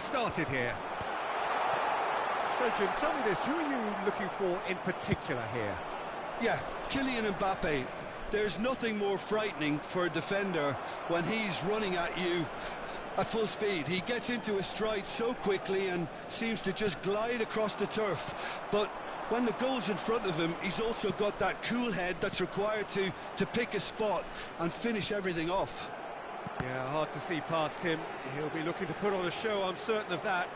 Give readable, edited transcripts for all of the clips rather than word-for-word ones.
started here. So, Jim, tell me this, who are you looking for in particular here? Yeah, Kylian Mbappe. There's nothing more frightening for a defender when he's running at you at full speed. He gets into a stride so quickly and seems to just glide across the turf. But when the goal's in front of him, he's also got that cool head that's required to pick a spot and finish everything off. Yeah, hard to see past him. He'll be looking to put on a show, I'm certain of that.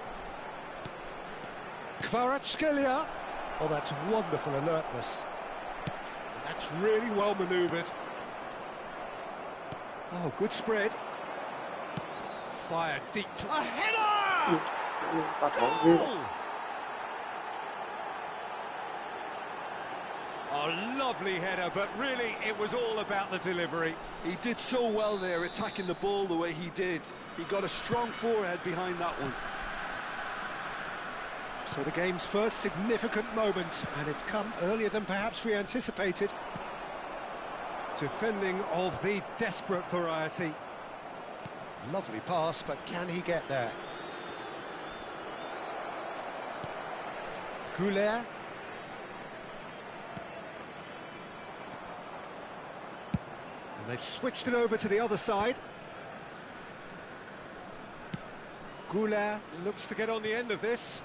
Kvaratskhelia. Oh, that's wonderful alertness. That's really well manoeuvred. Oh, good spread. Fired deep to... A header! Goal! Oh, lovely header, but really it was all about the delivery. He did so well there, attacking the ball the way he did. He got a strong forehead behind that one. So the game's first significant moment, and it's come earlier than perhaps we anticipated. Defending of the desperate variety. Lovely pass, but can he get there? Goulet. And they've switched it over to the other side. Goulet looks to get on the end of this.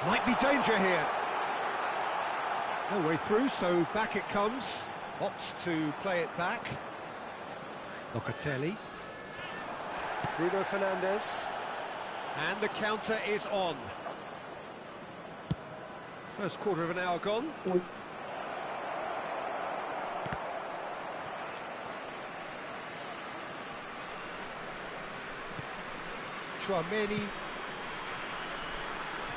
Might be danger here. No way through, so back it comes. Opts to play it back. Locatelli. Bruno Fernandes. And the counter is on. First quarter of an hour gone. Chouameni.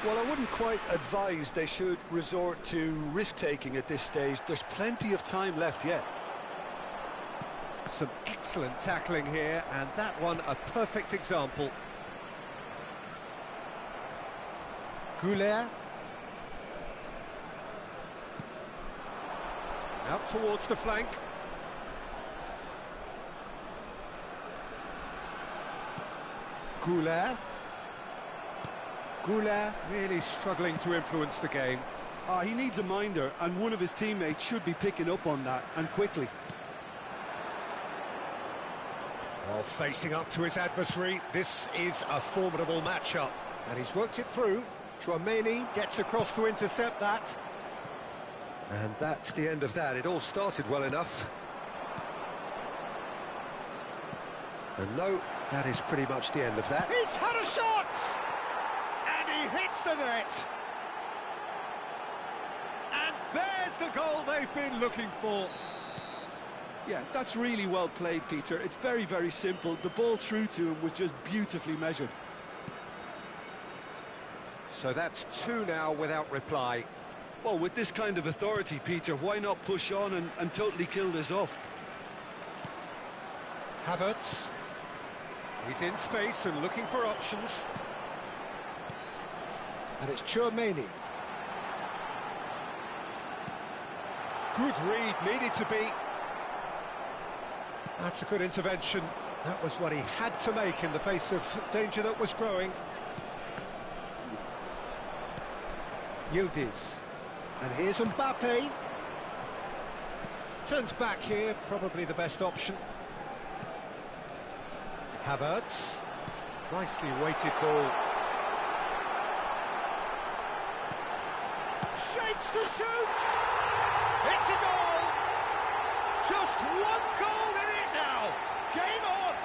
Well, I wouldn't quite advise they should resort to risk-taking at this stage. There's plenty of time left yet. Some excellent tackling here, and that one a perfect example. Goulet. Out towards the flank. Goulet. Goulet really struggling to influence the game. He needs a minder, and one of his teammates should be picking up on that, and quickly. Oh, facing up to his adversary, this is a formidable matchup. And he's worked it through. Chouameni gets across to intercept that. And that's the end of that. It all started well enough. And no, that is pretty much the end of that. He's had a shot! And he hits the net! And there's the goal they've been looking for. Yeah, that's really well played, Peter. It's very, very simple. The ball through to him was just beautifully measured. So that's two now without reply. Well, with this kind of authority, Peter, why not push on and totally kill this off? Havertz. He's in space and looking for options. And it's Chouameni. Good read, needed to be. That's a good intervention. That was what he had to make in the face of danger that was growing. Yildiz. And here's Mbappe. Turns back here, probably the best option. Havertz. Nicely weighted ball. Shapes to shoot! It's a goal! Just one goal in it now! Game on!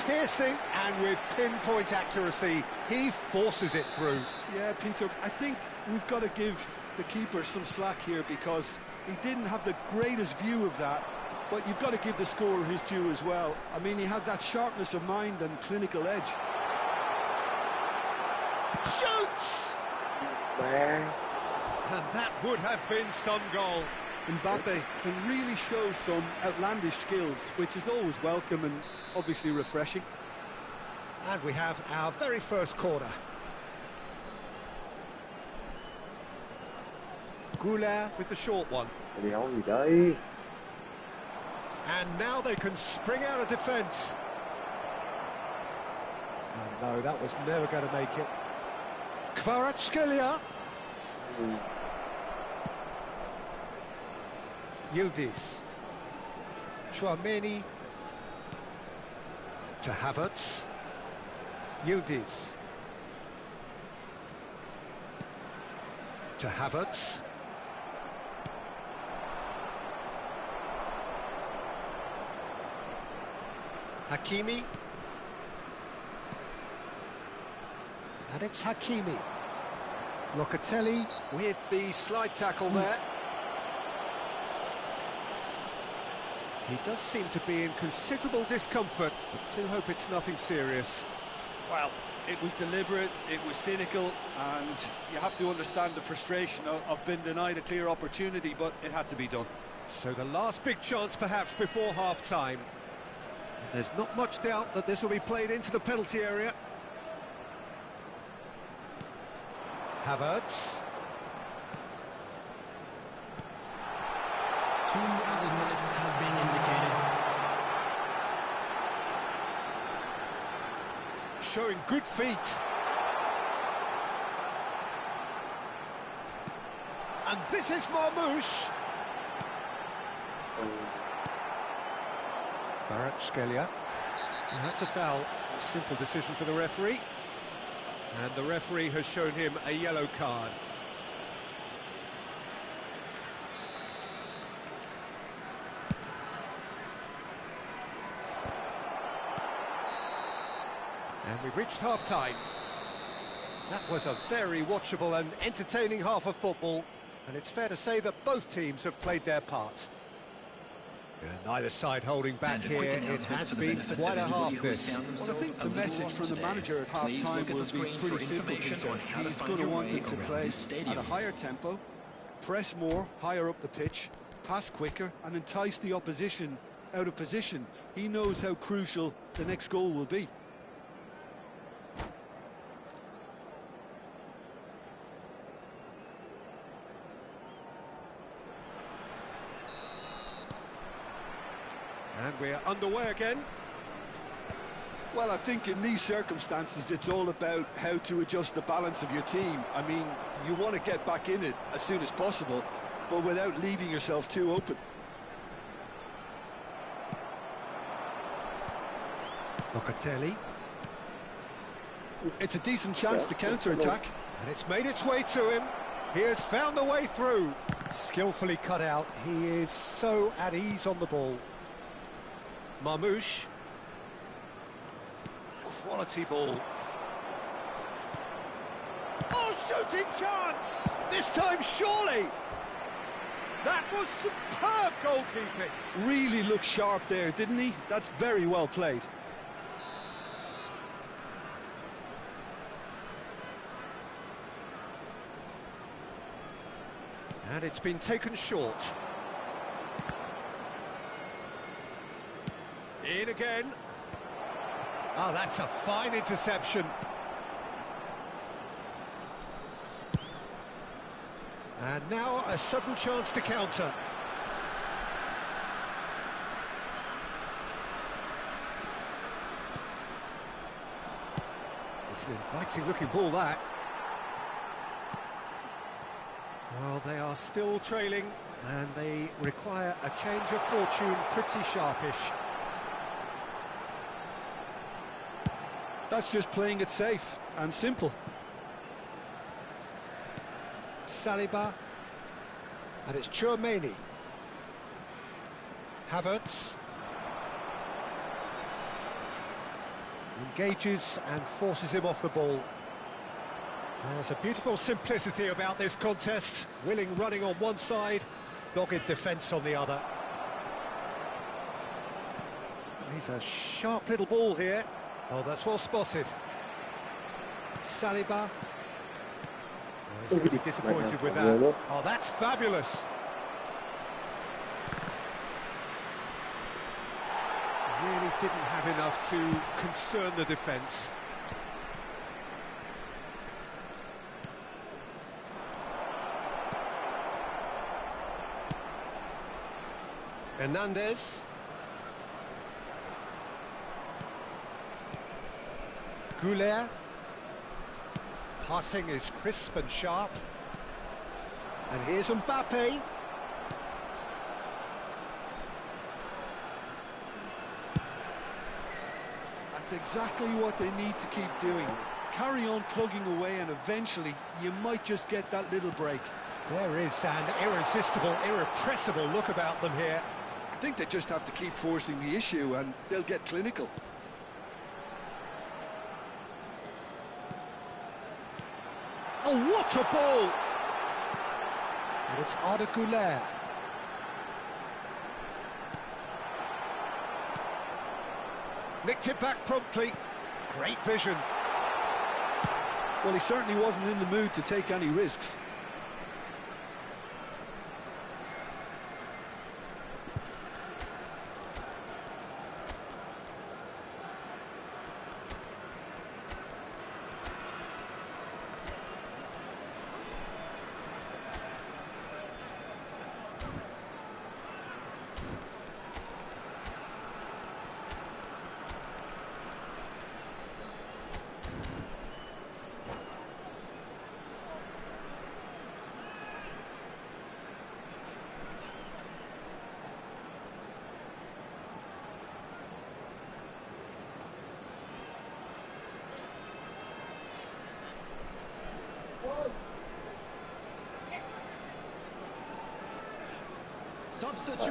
Piercing, and with pinpoint accuracy, he forces it through. Yeah, Peter, I think we've got to give the keeper some slack here because he didn't have the greatest view of that, but you've got to give the scorer his due as well. I mean, he had that sharpness of mind and clinical edge. Shoots! And that would have been some goal. Mbappe can really show some outlandish skills, which is always welcome and obviously refreshing. And we have our very first corner. Goulet with the short one. And now they can spring out of defence. Oh, no, that was never going to make it. Kvaratskhelia. Yildiz. Chouameni. To Havertz. Yildiz. To Havertz. Hakimi. And it's Hakimi. Locatelli with the slide tackle there. He does seem to be in considerable discomfort, but do hope it's nothing serious. Well, it was deliberate, it was cynical, and you have to understand the frustration of being denied a clear opportunity, but it had to be done. So the last big chance perhaps before half-time. There's not much doubt that this will be played into the penalty area. Havertz. 2 added minutes has been indicated. Showing good feet. And this is Marmoush. Kvaratskhelia. And that's a foul. A simple decision for the referee. And the referee has shown him a yellow card. And we've reached half-time. That was a very watchable and entertaining half of football, and it's fair to say that both teams have played their part. Neither side holding back here. It has been quite a half, this. Well, I think the message from the manager at half-time will be pretty simple, Peter. He's going to want them to play at a higher tempo, press more, higher up the pitch, pass quicker, and entice the opposition out of position. He knows how crucial the next goal will be. And we're underway again. Well, I think in these circumstances, it's all about how to adjust the balance of your team. I mean, you want to get back in it as soon as possible, but without leaving yourself too open. Locatelli. It's a decent chance to counter-attack. And it's made its way to him. He has found the way through. Skillfully cut out. He is so at ease on the ball. Marmoush. Quality ball. Oh, shooting chance! This time, surely! That was superb goalkeeping. Really looked sharp there, didn't he? That's very well played. And it's been taken short. In again. Oh, that's a fine interception. And now a sudden chance to counter. It's an inviting looking ball, that. Well, they are still trailing and they require a change of fortune, pretty sharpish. That's just playing it safe and simple. Saliba. And it's Chouameni. Havertz. Engages and forces him off the ball. There's a beautiful simplicity about this contest. Willing running on one side, dogged defence on the other. He's a sharp little ball here. Oh, that's well spotted. Saliba. Oh, he's going to be disappointed with that. Oh, that's fabulous. Really didn't have enough to concern the defence. Hernandez. Goulet. Passing is crisp and sharp. And here's Mbappe. That's exactly what they need to keep doing. Carry on plugging away and eventually you might just get that little break. There is an irresistible, irrepressible look about them here. I think they just have to keep forcing the issue and they'll get clinical. Oh, what a ball! And it's Arda Güler. Nicked it back promptly. Great vision. Well, he certainly wasn't in the mood to take any risks.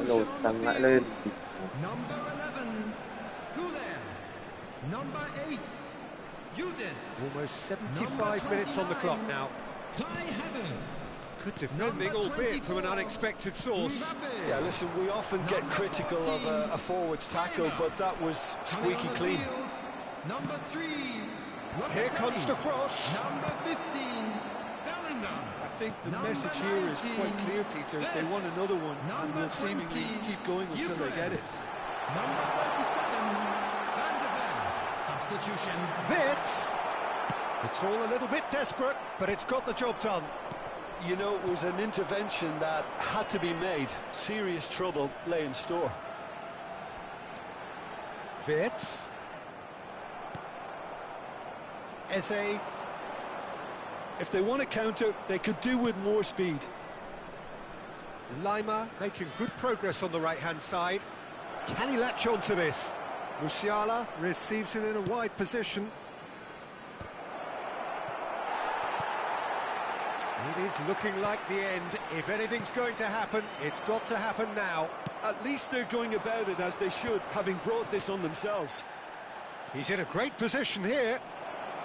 Lột sang lại lên. Number 11, Güler. Number 8, Yudis. Almost 75 minutes on the clock now. Good defending, albeit from an unexpected source. Yeah, listen, we often get critical of a forward's tackle, but that was squeaky clean. Number 3, Here comes the cross. Number 15, Bellingham. I think the message here is quite clear, Peter. They want another one and will seemingly keep going until they get it. Number 37, Van de Ven. Substitution. Wits. It's all a little bit desperate, but it's got the job done. You know, it was an intervention that had to be made. Serious trouble lay in store. Wits. Eze. If they want to counter, they could do with more speed. Lima making good progress on the right-hand side. Can he latch on to this? Musiala receives it in a wide position. It is looking like the end. If anything's going to happen, it's got to happen now. At least they're going about it as they should, having brought this on themselves. He's in a great position here.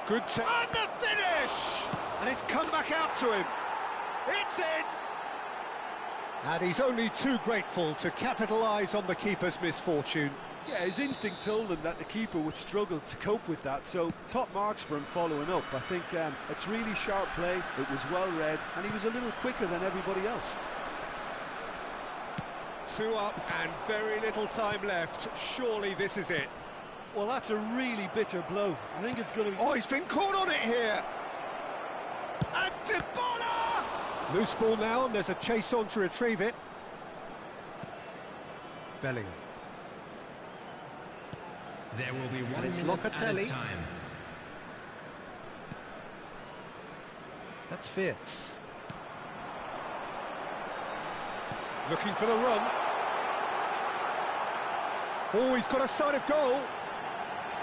Good to... And the finish! And it's come back out to him. It's in! And he's only too grateful to capitalise on the keeper's misfortune. Yeah, his instinct told him that the keeper would struggle to cope with that, so top marks for him following up. I think it's really sharp play, it was well read, and he was a little quicker than everybody else. 2 up and very little time left. Surely this is it. Well, that's a really bitter blow. I think it's going to be... Oh, he's been caught on it here! And Dybala! Loose ball now, and there's a chase on to retrieve it. Bellingham. There will be 1 And it's minute Locatelli. at a time. That's Fitz. Looking for the run. Oh, he's got a sight of goal.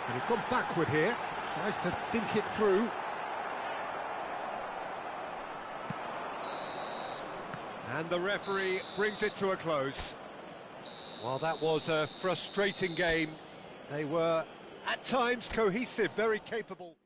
And he's gone backward here. Tries to dink it through. And the referee brings it to a close. Well, that was a frustrating game. They were, at times, cohesive, very capable.